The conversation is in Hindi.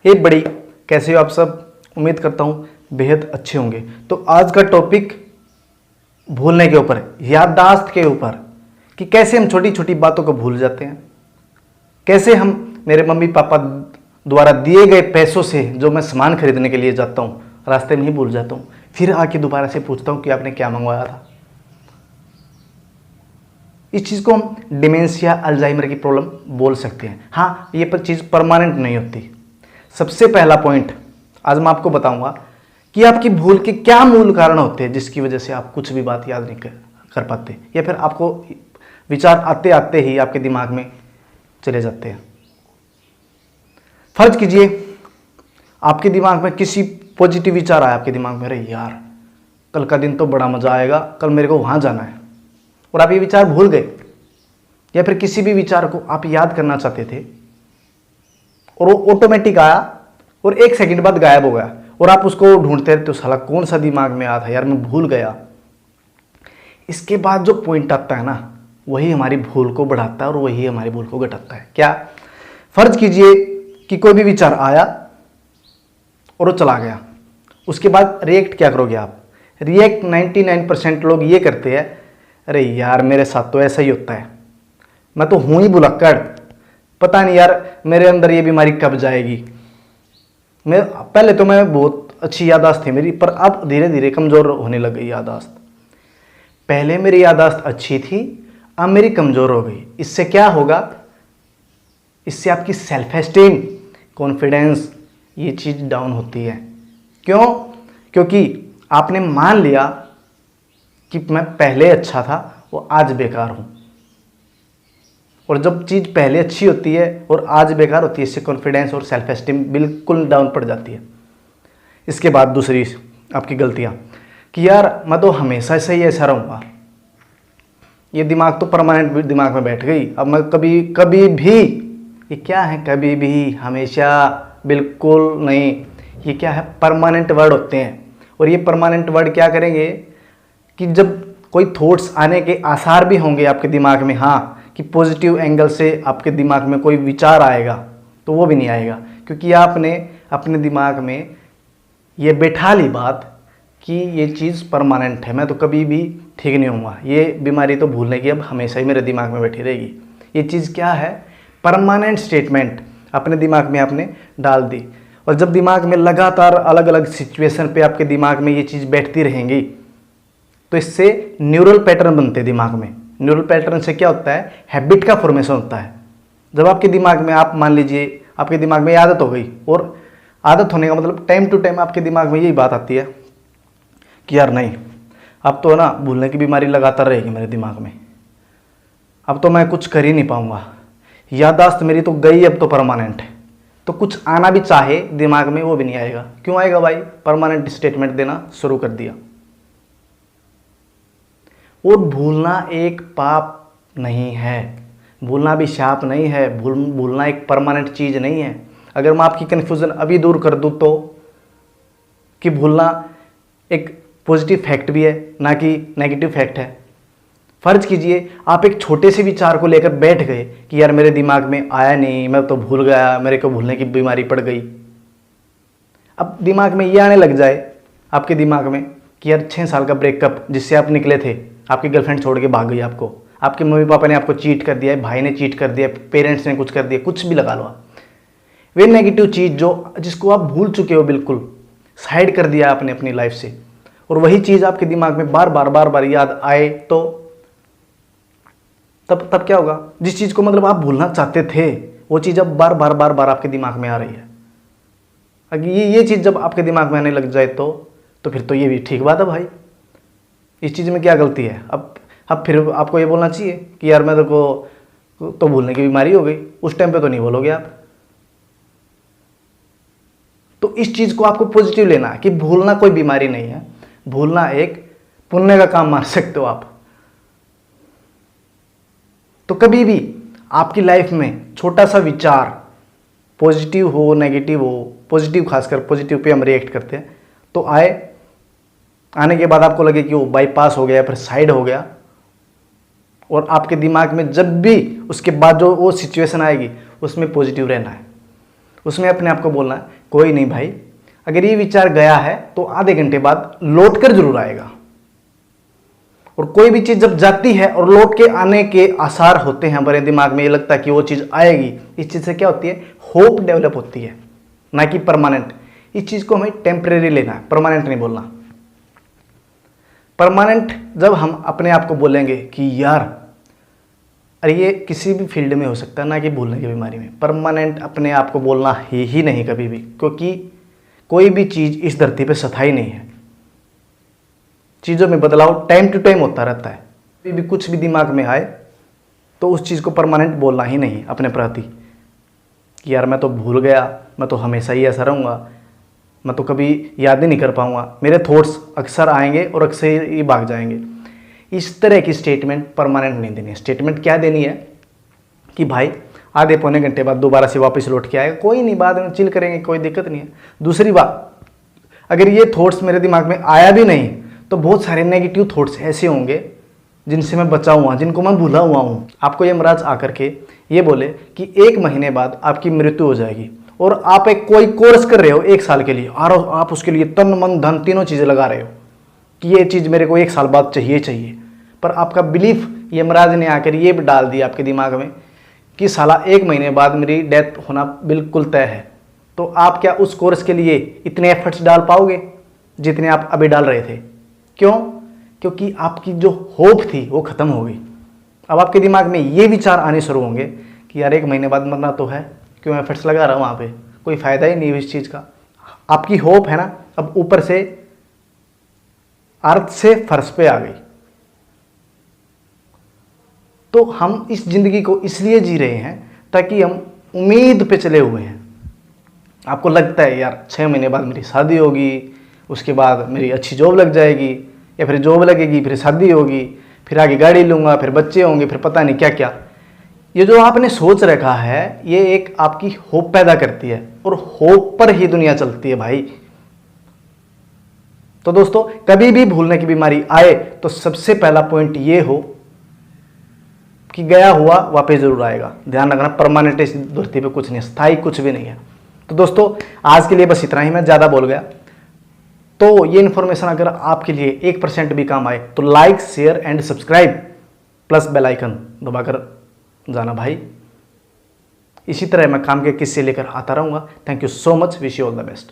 ये बड़ी कैसे हो आप सब। उम्मीद करता हूँ बेहद अच्छे होंगे। तो आज का टॉपिक भूलने के ऊपर है, याददाश्त के ऊपर, कि कैसे हम छोटी छोटी बातों को भूल जाते हैं। कैसे हम मेरे मम्मी पापा द्वारा दिए गए पैसों से जो मैं सामान खरीदने के लिए जाता हूँ, रास्ते में ही भूल जाता हूँ, फिर आके दोबारा से पूछता हूँ कि आपने क्या मंगवाया था। इस चीज़ को हम डिमेंशिया अल्जाइमर की प्रॉब्लम बोल सकते हैं। हाँ, ये पर चीज़ परमानेंट नहीं होती। सबसे पहला पॉइंट आज मैं आपको बताऊंगा कि आपकी भूल के क्या मूल कारण होते हैं जिसकी वजह से आप कुछ भी बात याद नहीं कर पाते, या फिर आपको विचार आते आते ही आपके दिमाग में चले जाते हैं। फर्ज कीजिए आपके दिमाग में किसी पॉजिटिव विचार आया आपके दिमाग में, अरे यार कल का दिन तो बड़ा मजा आएगा, कल मेरे को वहां जाना है, और आप ये विचार भूल गए। या फिर किसी भी विचार को आप याद करना चाहते थे और वो ऑटोमेटिक आया और एक सेकंड बाद गायब हो गया, और आप उसको ढूंढते रहते हो, साला कौन सा दिमाग में आया था यार, मैं भूल गया। इसके बाद जो पॉइंट आता है ना, वही हमारी भूल को बढ़ाता है और वही हमारी भूल को घटाता है। क्या? फर्ज कीजिए कि कोई भी विचार आया और वो चला गया, उसके बाद रिएक्ट क्या करोगे आप? रिएक्ट 99% लोग ये करते हैं, अरे यार मेरे साथ तो ऐसा ही होता है, मैं तो हूं ही भुलक्कड़, पता नहीं यार मेरे अंदर ये बीमारी कब जाएगी। पहले तो मैं बहुत अच्छी याददाश्त थी मेरी, पर अब धीरे धीरे कमज़ोर होने लग गई याददाश्त। पहले मेरी याददाश्त अच्छी थी, अब मेरी कमज़ोर हो गई। इससे क्या होगा? इससे आपकी सेल्फ एस्टीम, कॉन्फिडेंस, ये चीज़ डाउन होती है। क्यों? क्योंकि आपने मान लिया कि मैं पहले अच्छा था वो आज बेकार हूँ। और जब चीज़ पहले अच्छी होती है और आज बेकार होती है, इससे कॉन्फिडेंस और सेल्फ एस्टीम बिल्कुल डाउन पड़ जाती है। इसके बाद दूसरी आपकी गलतियाँ, कि यार मैं तो हमेशा से ही ऐसा रहूँगा, ये दिमाग तो परमानेंट दिमाग में बैठ गई, अब मैं कभी कभी भी, ये क्या है कभी भी, हमेशा, बिल्कुल नहीं, ये क्या है? परमानेंट वर्ड होते हैं। और ये परमानेंट वर्ड क्या करेंगे कि जब कोई थॉट्स आने के आसार भी होंगे आपके दिमाग में, हाँ, कि पॉजिटिव एंगल से आपके दिमाग में कोई विचार आएगा, तो वो भी नहीं आएगा, क्योंकि आपने अपने दिमाग में ये बैठा ली बात कि ये चीज़ परमानेंट है, मैं तो कभी भी ठीक नहीं होऊंगा, ये बीमारी तो भूलने की अब हमेशा ही मेरे दिमाग में बैठी रहेगी। ये चीज़ क्या है? परमानेंट स्टेटमेंट अपने दिमाग में आपने डाल दी। और जब दिमाग में लगातार अलग अलग सिचुएशन पे आपके दिमाग में ये चीज़ बैठती रहेंगी, तो इससे न्यूरल पैटर्न बनते हैं दिमाग में। न्यूरल पैटर्न से क्या होता है? हैबिट का फॉर्मेशन होता है। जब आपके दिमाग में, आप मान लीजिए आपके दिमाग में आदत हो गई, और आदत होने का मतलब टाइम टू टाइम आपके दिमाग में यही बात आती है कि यार नहीं, अब तो ना भूलने की बीमारी लगातार रहेगी मेरे दिमाग में, अब तो मैं कुछ कर ही नहीं पाऊंगा, याददाश्त मेरी तो गई, अब तो परमानेंट है। तो कुछ आना भी चाहे दिमाग में वो भी नहीं आएगा। क्यों आएगा भाई? परमानेंट स्टेटमेंट देना शुरू कर दिया। और भूलना एक पाप नहीं है, भूलना भी शाप नहीं है, भूलना एक परमानेंट चीज़ नहीं है। अगर मैं आपकी कन्फ्यूज़न अभी दूर कर दूँ तो, कि भूलना एक पॉजिटिव फैक्ट भी है, ना कि नेगेटिव फैक्ट है। फर्ज कीजिए आप एक छोटे से विचार को लेकर बैठ गए कि यार मेरे दिमाग में आया नहीं, मैं तो भूल गया, मेरे को भूलने की बीमारी पड़ गई। अब दिमाग में ये आने लग जाए आपके दिमाग में कि यार 6 साल का ब्रेकअप जिससे आप निकले थे, आपकी गर्लफ्रेंड छोड़ के भाग गई आपको, आपके मम्मी पापा ने आपको चीट कर दिया, भाई ने चीट कर दिया, पेरेंट्स ने कुछ कर दिया, कुछ भी लगा लो आप, वे नेगेटिव चीज़ जिसको आप भूल चुके हो, बिल्कुल साइड कर दिया आपने अपनी लाइफ से, और वही चीज़ आपके दिमाग में बार बार याद आए, तो तब क्या होगा? जिस चीज़ को मतलब आप भूलना चाहते थे, वो चीज़ अब बार बार आपके दिमाग में आ रही है। अगर ये चीज़ जब आपके दिमाग में आने लग जाए तो फिर तो ये भी ठीक बात है भाई, इस चीज़ में क्या गलती है? अब फिर आपको ये बोलना चाहिए कि यार मेरे को तो भूलने की बीमारी हो गई, उस टाइम पे तो नहीं बोलोगे आप। तो इस चीज़ को आपको पॉजिटिव लेना है कि भूलना कोई बीमारी नहीं है, भूलना एक पुण्य का काम मान सकते हो आप। तो कभी भी आपकी लाइफ में छोटा सा विचार, पॉजिटिव हो नेगेटिव हो, पॉजिटिव खासकर पॉजिटिव पे हम रिएक्ट करते हैं, तो आने के बाद आपको लगे कि वो बाईपास हो गया, फिर साइड हो गया, और आपके दिमाग में जब भी उसके बाद जो वो सिचुएशन आएगी उसमें पॉजिटिव रहना है। उसमें अपने आप को बोलना है कोई नहीं भाई, अगर ये विचार गया है तो आधे घंटे बाद लौट कर जरूर आएगा। और कोई भी चीज जब जाती है और लौट के आने के आसार होते हैं हमारे दिमाग में, ये लगता है कि वो चीज आएगी, इस चीज से क्या होती है, होप डेवलप होती है, ना कि परमानेंट। इस चीज को हमें टेम्परेरी लेना है, परमानेंट नहीं बोलना। परमानेंट जब हम अपने आप को बोलेंगे कि यार, अरे ये किसी भी फील्ड में हो सकता है, ना कि भूलने की बीमारी में। परमानेंट अपने आप को बोलना ही नहीं कभी भी, क्योंकि कोई भी चीज इस धरती पे स्थायी नहीं है। चीज़ों में बदलाव टाइम टू टाइम होता रहता है। कभी भी कुछ भी दिमाग में आए तो उस चीज़ को परमानेंट बोलना ही नहीं अपने प्रति कि यार मैं तो भूल गया, मैं तो हमेशा ही ऐसा रहूँगा, मैं तो कभी याद ही नहीं कर पाऊँगा, मेरे थॉट्स अक्सर आएंगे और अक्सर ही भाग जाएंगे। इस तरह की स्टेटमेंट परमानेंट नहीं देनी है। स्टेटमेंट क्या देनी है कि भाई आधे पौने घंटे बाद दोबारा से वापस लौट के आएगा, कोई नहीं, बाद में चिल करेंगे, कोई दिक्कत नहीं है। दूसरी बात, अगर ये थॉट्स मेरे दिमाग में आया भी नहीं तो बहुत सारे नेगेटिव थॉट्स ऐसे होंगे जिनसे मैं बचा हुआ, जिनको मैं भूला हुआ हूँ। आपको यमराज आकर के ये बोले कि 1 महीने बाद आपकी मृत्यु हो जाएगी और आप एक कोई कोर्स कर रहे हो 1 साल के लिए, और आप उसके लिए तन मन धन तीनों चीज़ें लगा रहे हो कि ये चीज़ मेरे को 1 साल बाद चाहिए, पर आपका बिलीफ यमराज ने आकर ये डाल दिया आपके दिमाग में कि साला 1 महीने बाद मेरी डेथ होना बिल्कुल तय है। तो आप क्या उस कोर्स के लिए इतने एफर्ट्स डाल पाओगे जितने आप अभी डाल रहे थे? क्यों? क्योंकि आपकी जो होप थी वो खत्म हो गई। अब आपके दिमाग में ये विचार आने शुरू होंगे कि यार 1 महीने बाद मरना तो है, क्यों एफर्ट्स लगा रहा हूँ वहाँ पे, कोई फ़ायदा ही नहीं है इस चीज़ का। आपकी होप है ना अब ऊपर से अर्थ से फर्श पे आ गई। तो हम इस जिंदगी को इसलिए जी रहे हैं ताकि हम उम्मीद पे चले हुए हैं। आपको लगता है यार 6 महीने बाद मेरी शादी होगी, उसके बाद मेरी अच्छी जॉब लग जाएगी, या फिर जॉब लगेगी फिर शादी होगी, फिर आगे गाड़ी लूँगा, फिर बच्चे होंगे, फिर पता नहीं क्या क्या। ये जो आपने सोच रखा है ये एक आपकी होप पैदा करती है और होप पर ही दुनिया चलती है भाई। तो दोस्तों, कभी भी भूलने की बीमारी आए तो सबसे पहला पॉइंट ये हो कि गया हुआ वापस जरूर आएगा। ध्यान रखना, परमानेंट इस धरती पे कुछ नहीं, स्थायी कुछ भी नहीं है। तो दोस्तों, आज के लिए बस इतना ही, मैं ज़्यादा बोल गया। तो ये इन्फॉर्मेशन अगर आपके लिए 1% भी काम आए तो like, share and subscribe plus bell icon दबाकर जाना भाई। इसी तरह मैं काम के किस्से लेकर आता रहूँगा। Thank you so much, wish you all the best.